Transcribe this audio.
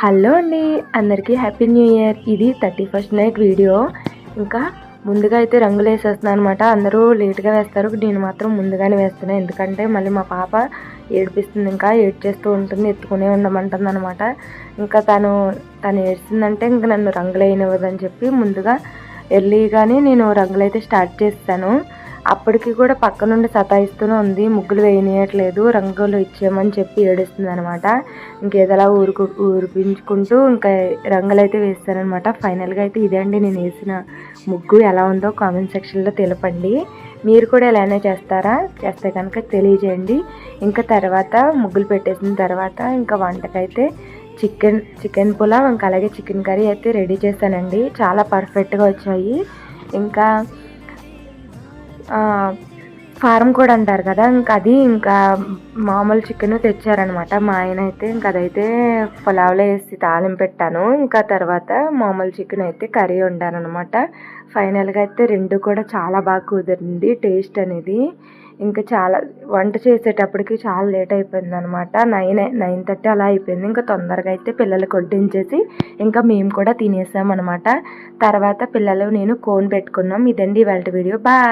Hello అండి, అందరికీ happy new year. ఇది 31st నైట్ వీడియో. ఇంకా ముందుగా అయితే రంగులు వేసేస్తున్నాను అనమాట. అందరూ లేట్గా వేస్తారు, నేను మాత్రం ముందుగానే వేస్తున్నాను. ఎందుకంటే మళ్ళీ మా పాప ఏడిపిస్తుంది, ఇంకా ఏడ్చేస్తూ ఉంటుంది, ఎత్తుకునే ఉండమంటుంది అనమాట. ఇంకా తను ఏడ్చిందంటే ఇంకా నన్ను రంగులు వేయనివ్వదని చెప్పి ముందుగా ఎర్లీగానే నేను రంగులు అయితే స్టార్ట్ చేస్తాను. అప్పటికి కూడా పక్క నుండి సతాయిస్తూనే ఉంది, ముగ్గులు వేయనీయట్లేదు, రంగులు ఇచ్చేయమని చెప్పి ఏడుస్తుంది అనమాట. ఇంకేదలా ఊరిపించుకుంటూ ఇంకా రంగులు అయితే వేస్తానమాట. ఫైనల్గా అయితే ఇదే అండి నేను వేసిన ముగ్గు. ఎలా ఉందో కామెంట్ సెక్షన్లో తెలపండి. మీరు కూడా ఇలానే చేస్తారా? చేస్తే కనుక తెలియజేయండి. ఇంకా తర్వాత ముగ్గులు పెట్టేసిన తర్వాత ఇంకా వంటకైతే చికెన్ పులావ్ ఇంకా అలాగే చికెన్ కర్రీ అయితే రెడీ చేశానండి. చాలా పర్ఫెక్ట్గా వచ్చాయి. ఇంకా ఫారం కూడా అంటారు కదా, ఇంకా మామూలు చికెన్ తెచ్చారనమాట మా ఆయన అయితే. ఇంకా అదైతే పులావ్లో వేసి తాలింపు పెట్టాను. ఇంకా తర్వాత మామూలు చికెన్ అయితే కర్రీ వండాను అనమాట. ఫైనల్గా అయితే రెండు కూడా చాలా బాగా కుదిరింది టేస్ట్ అనేది. ఇంకా చాలా వంట చేసేటప్పటికి చాలా లేట్ అయిపోయింది అనమాట. 9:30 అలా అయిపోయింది. ఇంకా తొందరగా అయితే పిల్లలకు వడ్డించేసి ఇంకా మేము కూడా తినేసాం అనమాట. తర్వాత పిల్లలు నేను కోన్ పెట్టుకున్నాం. ఇదండి ఇవాళ వీడియో. బాయ్.